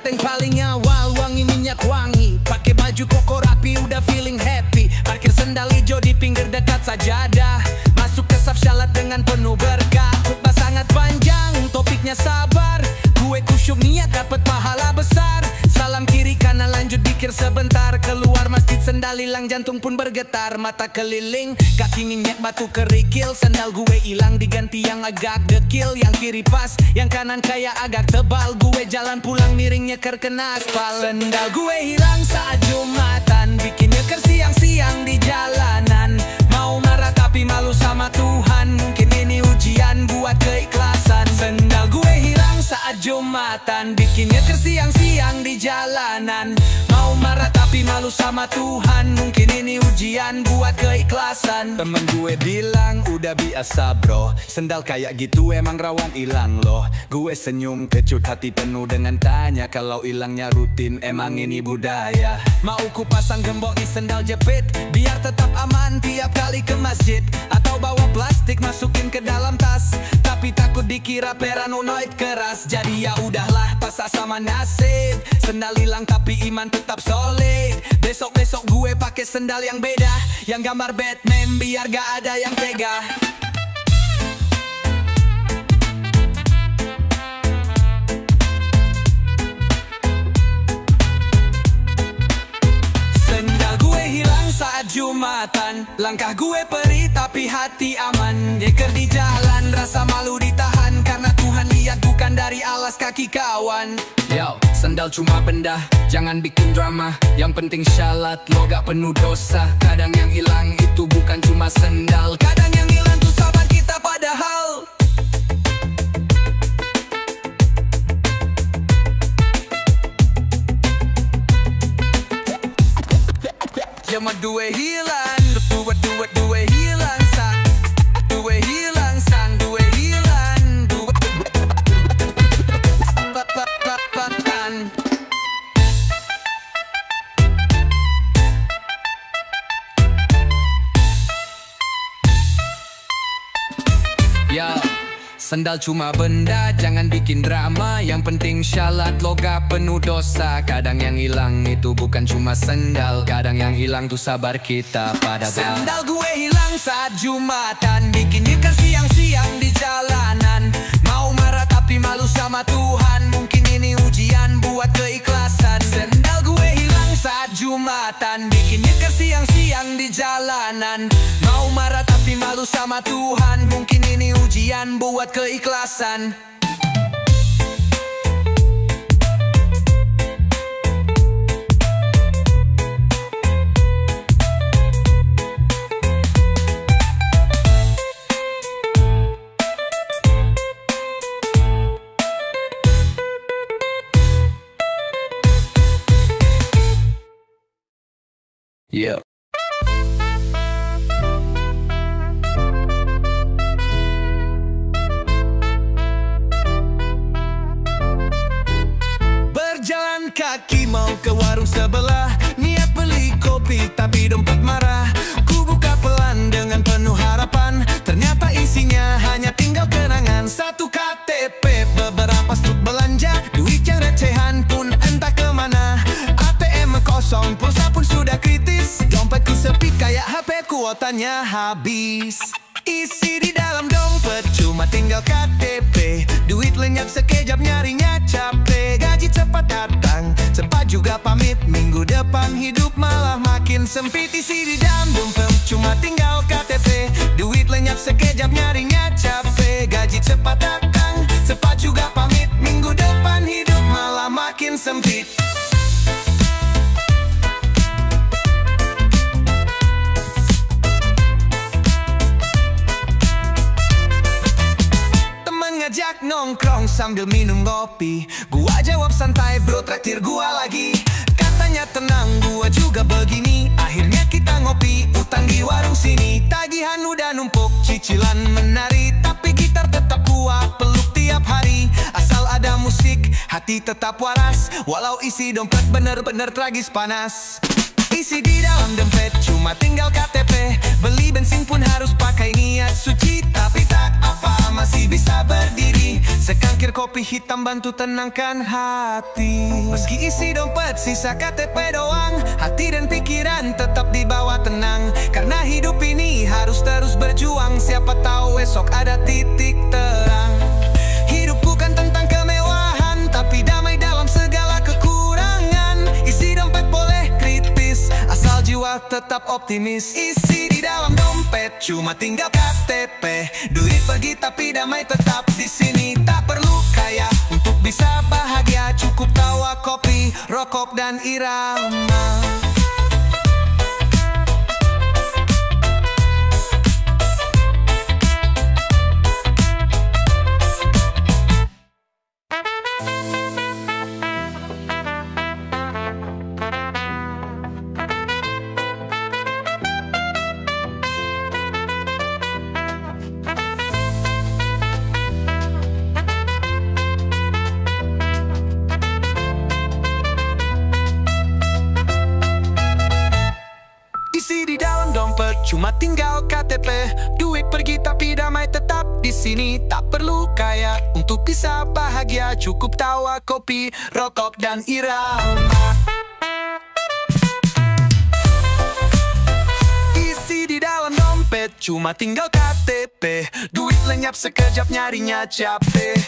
start yang paling awal, wangi minyak wangi. Pakai baju koko rapi udah feeling happy. Parkir sendal hijau di pinggir dekat sajadah. Masuk ke saf syalat dengan penuh berkah. Khutbah sangat panjang, topiknya sabar. Gue kusyuk niat dapat pahala besar. Salam kiri kanan lanjut dikir sebentar. Keluar masjid sendal hilang, jantung pun bergetar. Mata keliling, kaki nginjak batu kerikil. Sendal gue hilang diganti yang agak dekil. Yang kiri pas, yang kanan kayak agak tebal. Gue jalan pulang miring nyeker kena aspal. Sendal gue hilang saat Jumatan, bikin nyeker siang-siang di jalanan. Mau marah tapi malu sama Tuhan. Mungkin ini ujian buat keikhlasan. Sendal gue hilang saat Jumatan, bikin nyeker siang-siang di jalanan. Mau marah tapi malu sama Tuhan. Mungkin ini ujian buat keikhlasan. Temen gue bilang udah biasa bro, sendal kayak gitu emang rawan hilang loh. Gue senyum kecut hati penuh dengan tanya, kalau hilangnya rutin emang ini budaya. Mau ku pasang gembok di sendal jepit, biar tetap aman tiap kali ke masjid. Atau bawa plastik masukin ke dalam tas, tapi takut dikira paranoid keras. Jadi ya udahlah, pasrah sama nasib. Sendal hilang tapi iman tetap solid. Besok-besok gue pakai sendal yang beda, yang gambar Batman biar gak ada yang tega. Sendal gue hilang saat Jumatan, langkah gue perih tapi hati aman. Jeker di jalan, rasa malu ditahan, karena Tuhan lihat bukan dari alas kaki kawan. Yo, sendal cuma benda, jangan bikin drama. Yang penting syalat, lo gak penuh dosa. Kadang yang hilang itu bukan cuma sendal, kadang yang hilang tuh sahabat kita padahal. Cuma dua hilang, dua hilang sang, dua hilang sang, dua hilang, dua papan. Ya, sendal cuma benda, jangan bikin drama. Yang penting syalat, lo gak penuh dosa. Kadang yang hilang itu bukan cuma sendal, kadang yang hilang tuh sabar kita pada sendal gue hilang saat Jumatan, bikin nyeker siang-siang di jalanan. Mau marah tapi malu sama Tuhan. Mungkin ini ujian buat keikhlasan. Sendal gue hilang saat Jumatan, bikin nyeker siang-siang di jalanan. Mau marah tapi malu sama Tuhan. Mungkin ini ujian buat keikhlasan. Yeah. Berjalan kaki mau ke warung sebelah, niat beli kopi tapi dompet marah. Ku buka pelan dengan penuh harapan, ternyata isinya hanya tinggal kenangan. Satu KTP, beberapa struk belanja, duit yang recehan pun entah kemana. ATM kosong, pulsa pun sudah kritis, dompetku sepi kayak HP kuotanya habis. Isi di dalam dompet cuma tinggal KTP, duit lenyap sekejap nyarinya capek. Gaji cepat datang, cepat juga pamit, minggu depan hidup malah makin sempit. Isi di dalam dompet cuma tinggal KTP, duit lenyap sekejap nyarinya capek. Gaji cepat datang, cepat juga pamit, minggu depan hidup malah makin sempit. Ngajak nongkrong sambil minum kopi, gua jawab santai bro traktir gua lagi. Katanya tenang, gua juga begini. Akhirnya kita ngopi, utang di warung sini. Tagihan udah numpuk, cicilan menari, tapi gitar tetap gua peluk tiap hari. Asal ada musik, hati tetap waras, walau isi dompet bener-bener tragis panas. Isi di dalam dompet cuma tinggal KTP, beli bensin pun harus pakai niat suci. Tapi tak apa, masih bisa berdiri, sekangkir kopi hitam bantu tenangkan hati. Meski isi dompet sisa KTP doang, hati dan pikiran tetap dibawa tenang. Karena hidup ini harus terus berjuang, siapa tahu esok ada titik terang. Hidup bukan tentang kemewahan, tapi damai dalam segala kekurangan. Isi dompet boleh kritis, asal jiwa tetap optimis. Isi di dalam dompet cuma tinggal KTP. Duit pergi tapi damai tetap di sini. Tak perlu kaya untuk bisa bahagia, cukup tawa, kopi, rokok dan irama. Isi di dalam dompet cuma tinggal KTP. Duit pergi tapi damai tetap di sini. Tak perlu kaya untuk bisa bahagia, cukup tawa, kopi, rokok dan irama. Isi di dalam dompet cuma tinggal KTP. Duit lenyap sekejap nyarinya capek.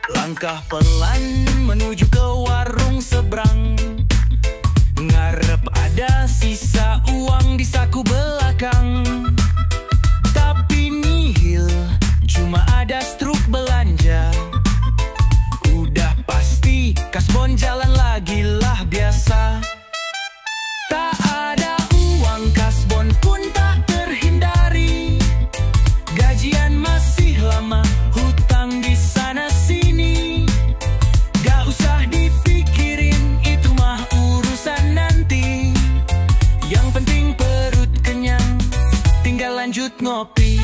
Langkah pelan menuju ke warung seberang, ngarep ada sisa uang di saku belakang. Tapi nihil, cuma ada struk belanja. Udah pasti kasbon jalan lagi lah biasa. Tak ada uang kasbon pun tak terhindari. Gajian masih lama, hutang di sana sini. Gak usah dipikirin, itu mah urusan nanti. Yang penting perut kenyang, tinggal lanjut ngopi.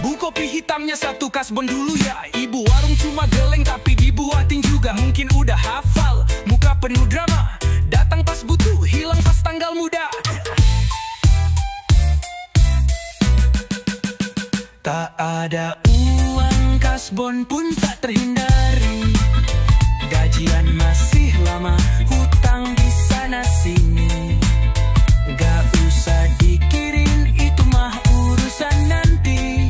Bu, kopi hitamnya satu kasbon dulu ya. Ibu warung cuma geleng tapi dibuatin juga. Mungkin udah hafal, muka penuh drama. Datang pas butuh, hilang pas tanggal muda. Tak ada uang kasbon pun tak terhindari. Gajian masih lama, hutang di sana sini. Gak usah dikirin, itu mah urusan nanti.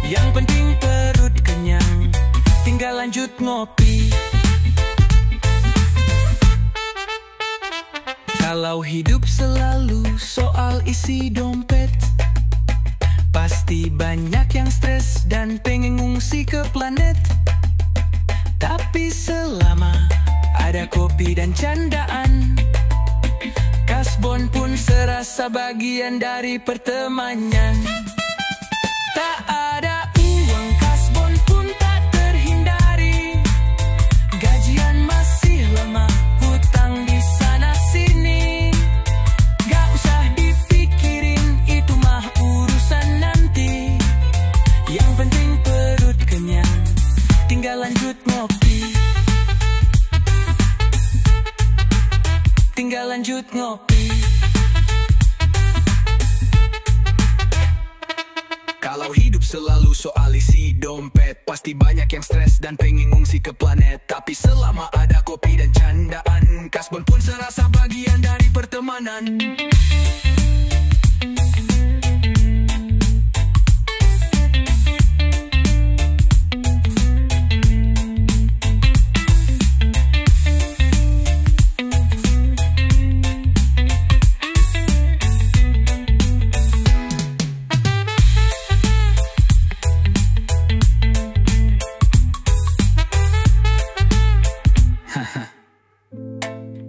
Yang penting perut kenyang, tinggal lanjut ngopi. Kalau hidup selalu soal isi dompet, pasti banyak yang stres dan pengen ngungsi ke planet. Tapi selama ada kopi dan candaan, kasbon pun serasa bagian dari pertemanan. Tak ada uang kasbon pun tak terhindari. Gajian masih lama, hutang di sana sini. Gak usah dipikirin, itu mah urusan nanti. Yang penting perut kenyang, tinggal lanjut ngopi. Tinggal lanjut ngopi. Kalau hidup selalu soal isi dompet, pasti banyak yang stres dan pengen ngungsi ke planet. Tapi selama ada kopi dan candaan, kasbon pun serasa bagian dari pertemanan.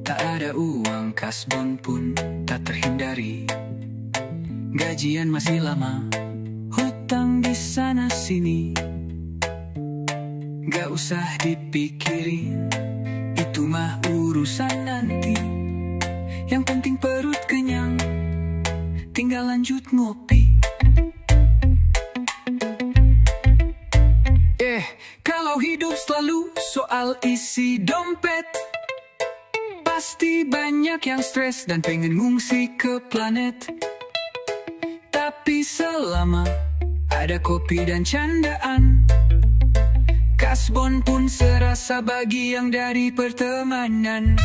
Tak ada uang kasbon pun tak terhindari. Gajian masih lama, di sana sini. Gak usah dipikirin, itu mah urusan nanti. Yang penting perut kenyang, tinggal lanjut ngopi. Kalau hidup selalu soal isi dompet, pasti banyak yang stres dan pengen ngungsi ke planet. Tapi selama ada kopi dan candaan, kasbon pun serasa bagian dari pertemanan.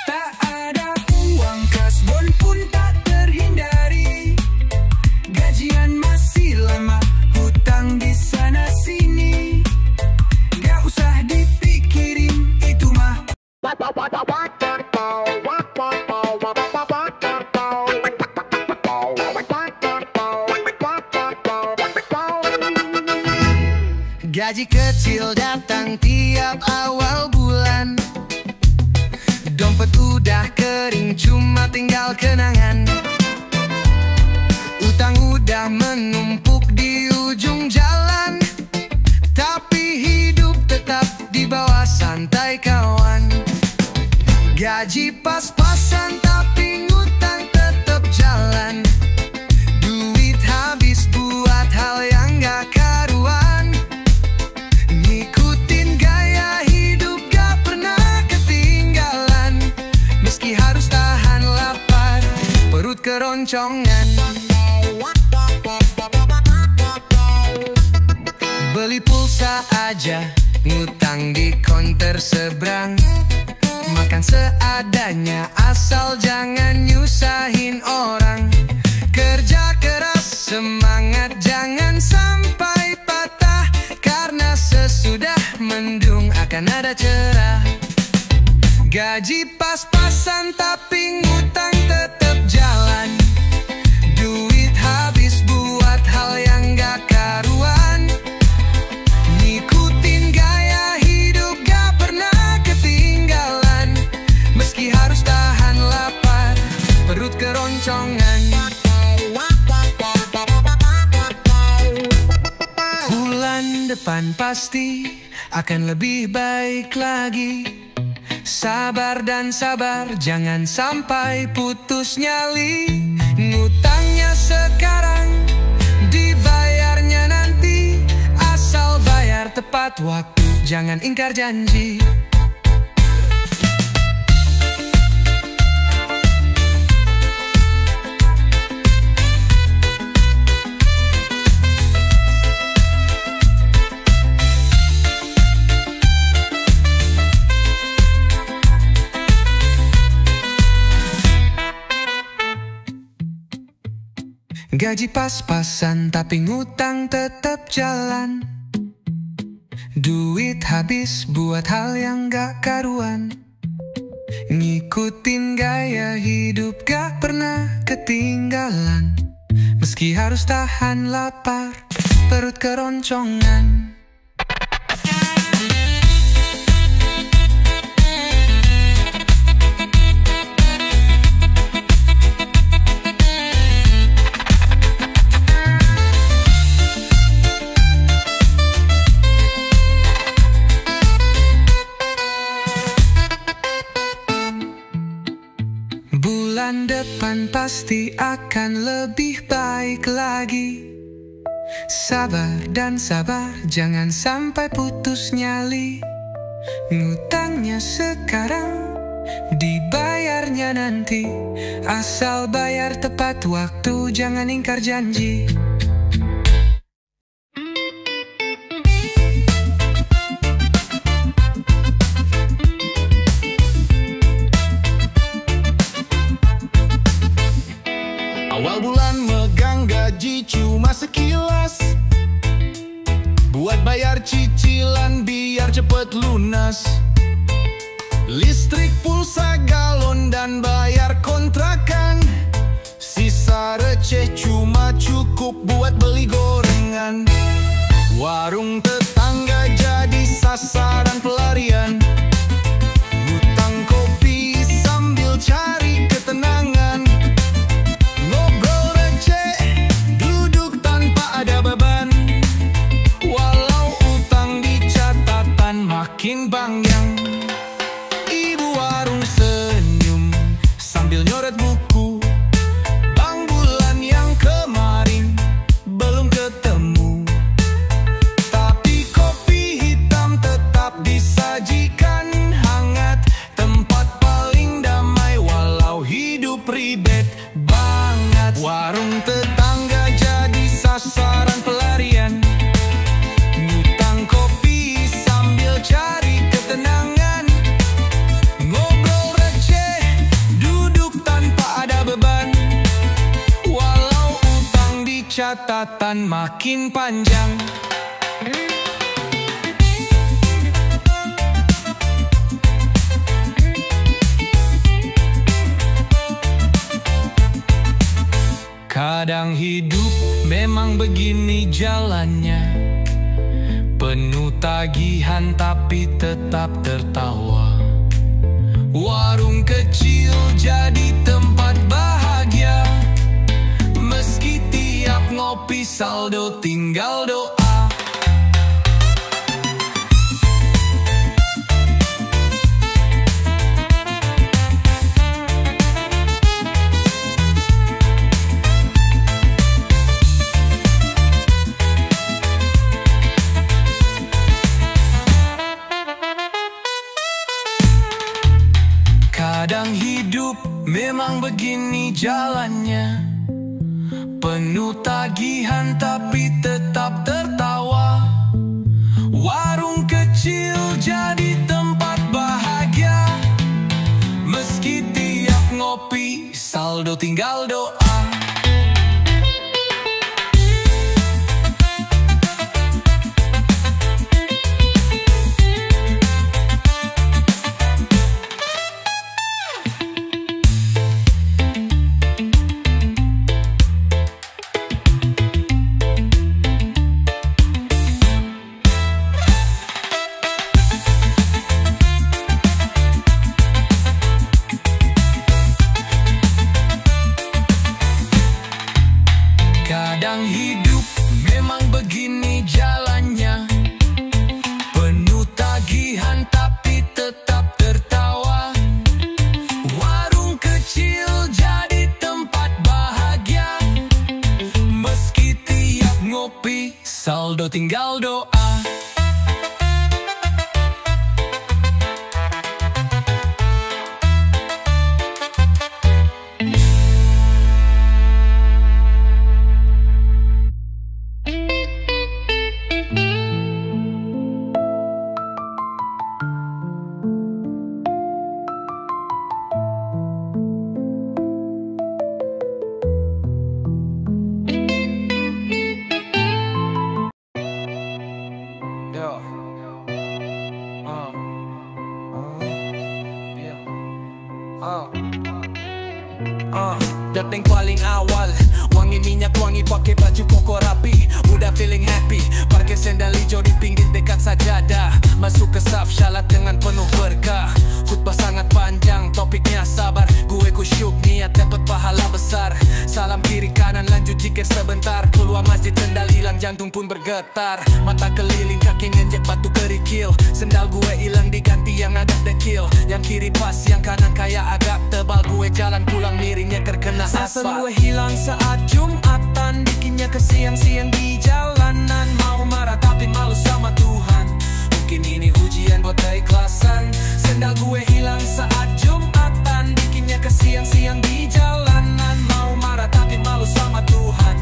Tak ada uang, kasbon pun tak terhindari. Gajian masih lama, hutang di sana sini. Gak usah dipikirin, itu mah gaji kecil datang tiap awal bulan. Dompet udah kering, cuma tinggal kenangan. Utang udah menumpuk di ujung jalan, tapi hidup tetap di bawah santai kawan. Gaji pas-pasan tapi ngutang tetap jalan. Duit habis buat hal yang gak karuan. Ngikutin gaya hidup gak pernah ketinggalan. Meski harus tahan lapar, perut keroncongan. Beli pulsa aja, ngutang di konter seberang. Makan seadanya, asal jangan nyusahin orang. Kerja keras, semangat jangan sampai patah. Karena sesudah mendung akan ada cerah. Gaji pas-pasan tapi ngutang tetap jalan. Duit habis buat hal yang gak karuan. Ngikutin gaya hidup gak pernah ketinggalan. Meski harus tahan lapar, perut keroncongan. Bulan depan pasti akan lebih baik lagi. Sabar dan sabar, jangan sampai putus nyali. Ngutangnya sekarang, dibayarnya nanti. Asal bayar tepat waktu, jangan ingkar janji. Gaji pas-pasan tapi ngutang tetap jalan. Duit habis buat hal yang gak karuan. Ngikutin gaya hidup gak pernah ketinggalan. Meski harus tahan lapar, perut keroncongan. Bulan depan pasti akan lebih baik lagi. Sabar dan sabar, jangan sampai putus nyali. Ngutangnya sekarang, dibayarnya nanti. Asal bayar tepat waktu, jangan ingkar janji. Awal bulan megang gaji cuma sekilas, buat bayar cicilan biar cepet lunas. Listrik, pulsa, galon, dan bayar kontrakan. Sisa receh cuma cukup buat beli gorengan. Warung tetangga jadi sasaran pelarian. Ngutang kopi sambil cari ketenangan. Ngobrol receh, duduk tanpa ada beban. Warung tetangga jadi sasaran pelarian. Ngutang kopi sambil cari ketenangan. Ngobrol receh, duduk tanpa ada beban. Walau utang di catatan makin panjang. Kadang hidup memang begini jalannya, penuh tagihan tapi tetap tertawa. Warung kecil jadi tempat bahagia, meski tiap ngopi saldo tinggal doa. Kadang hidup memang begini jalannya, penuh tagihan tapi tetap tertawa. Warung kecil jadi tempat bahagia, meski tiap ngopi saldo tinggal doa. Kadang hidup memang begini jalannya, penuh tagihan tapi tetap tertawa. Warung kecil jadi tempat bahagia, meski tiap ngopi saldo tinggal doa. Dating paling awal, wangi minyak wangi pakai baju koko rapi. Udah feeling happy, parkir sendal hijau di pinggir dekat sajadah. Masuk ke saf syalat dengan penuh berkah. Khutbah sangat panjang, topiknya sabar. Gue kusyuk niat dapat pahala besar. Salam kiri kanan lanjut zikir sebentar. Keluar masjid sendal hilang jantung pun bergetar. Mata keliling kaki nginjek batu kerikil. Sendal gue hilang diganti yang agak dekil. Yang kiri pas yang kanan kayak agak tebal. Gue jalan pulang miringnya terkena Asal asfal. gue hilang saat Jumatan, bikinnya ke siang-siang di jalanan. Mau marah tapi malu sama Tuhan. Mungkin ini ujian buat keikhlasan. Sendal gue hilang saat Jumatan, bikinnya ke siang-siang di jalanan. Mau marah tapi malu sama Tuhan.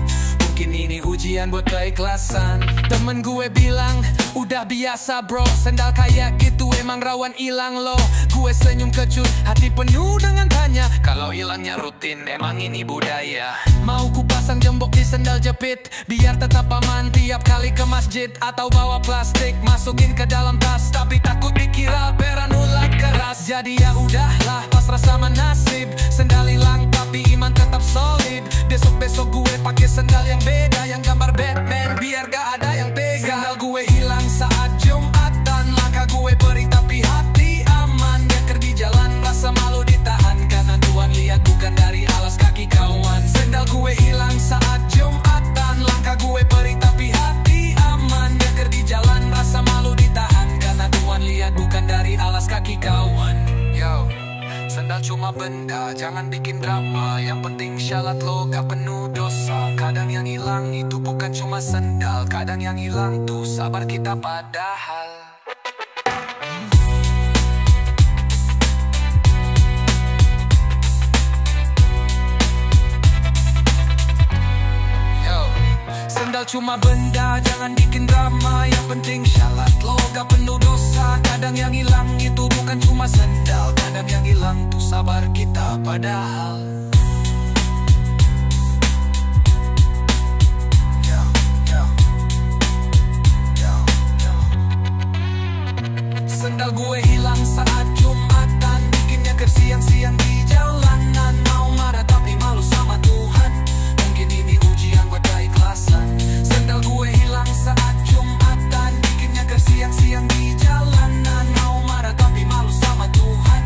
Mungkin ini ujian buat keikhlasan. Temen gue bilang, udah biasa bro, sendal kayak gitu emang rawan hilang lo. Gue senyum kecut, hati penuh dengan tanya, kalau hilangnya rutin, emang ini budaya. Mau ku pasang gembok di sendal jepit, biar tetap aman tiap kali ke masjid. Atau bawa plastik, masukin ke dalam tas, tapi takut dikira beran ulat keras. Jadi ya udahlah, pasrah sama nasib. Sendal hilang tapi iman tetap solid. Besok-besok gue pakai sendal yang beda, yang gambar Batman, biar gak ada yang tega. Sendal gue hilang saat Jumatan, langkah gue beri tapi hati aman. Nyeker di jalan rasa malu ditahan, karena Tuhan lihat bukan dari alas kaki kawan. Sendal gue hilang saat Jumatan, langkah gue beri tapi hati aman. Nyeker di jalan rasa malu ditahan, karena Tuhan lihat bukan dari alas kaki kawan. Yo, sendal cuma benda, jangan bikin drama. Yang penting syalat lo gak penuh dosa. Kadang yang hilang itu bukan cuma sendal, kadang yang hilang tuh sabar kita padahal. cuma benda, jangan bikin drama. Yang penting syalat lo gak penuh dosa. Kadang yang hilang itu bukan cuma sendal, kadang yang hilang tuh sabar kita padahal. Sendal gue hilang saat Jumatan, bikinnya siang-siang di jalanan. Mau marah tapi malu sama Tuhan, mungkin ini ujian buat keikhlasan. Sendal gue hilang saat Jumatan, bikinnya siang-siang di jalanan. Mau marah tapi malu sama Tuhan,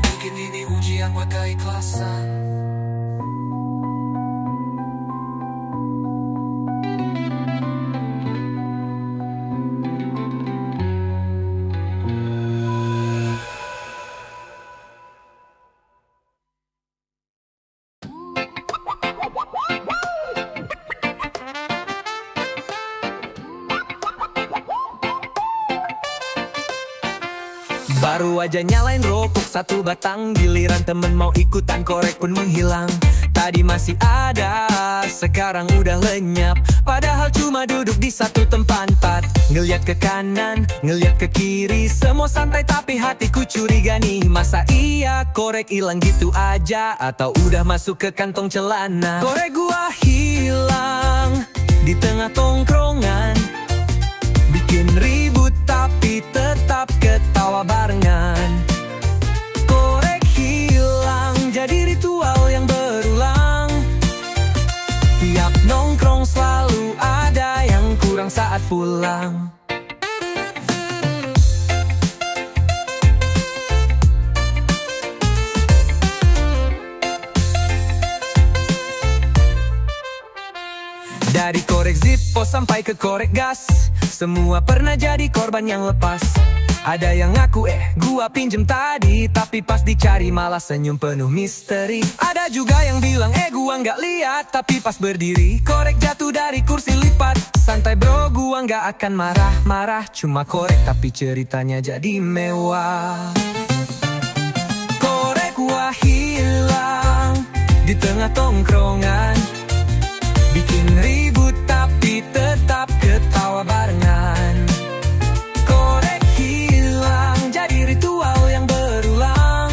mungkin ini ujian buat keikhlasan. Baru aja nyalain rokok satu batang, giliran temen mau ikutan korek pun menghilang. Tadi masih ada, sekarang udah lenyap. Padahal cuma duduk di satu tempat. Ngeliat ke kanan, ngeliat ke kiri, semua santai tapi hatiku curiga nih. Masa iya korek hilang gitu aja, atau udah masuk ke kantong celana? Korek gua hilang di tengah tongkrongan, bikin ribut tapi tetap ketawa barengan. Korek hilang jadi ritual yang berulang. Tiap nongkrong selalu ada yang kurang saat pulang. Dari korek Zippo sampai ke korek gas, semua pernah jadi korban yang lepas. Ada yang ngaku gua pinjem tadi, tapi pas dicari malah senyum penuh misteri. Ada juga yang bilang gua nggak lihat, tapi pas berdiri korek jatuh dari kursi lipat. Santai bro, gua nggak akan marah-marah, cuma korek tapi ceritanya jadi mewah. Korek gua hilang di tengah tongkrongan, bikin ribut tapi tetap ketawa barengan. Korek hilang jadi ritual yang berulang.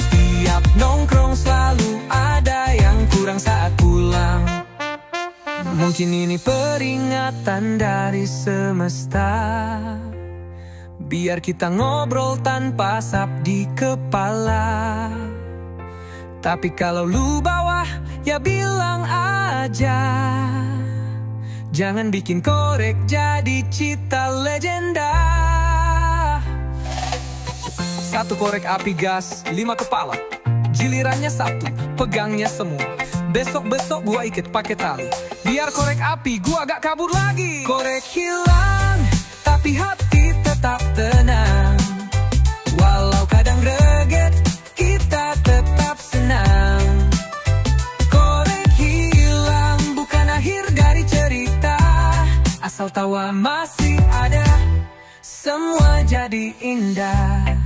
Tiap nongkrong selalu ada yang kurang saat pulang. Mungkin ini peringatan dari semesta, biar kita ngobrol tanpa asap di kepala. Tapi kalau lu bawah, ya bilang aja. Jangan bikin korek jadi cita legenda. Satu korek api gas, 5 kepala, gilirannya satu, pegangnya semua. Besok-besok gua ikat pakai tali, biar korek api gua gak kabur lagi. Korek hilang, tapi hati tetap tenang. Walau kadang greget, kita tetap senang. Korek hilang bukan akhir dari cerita, asal tawa masih ada, semua jadi indah.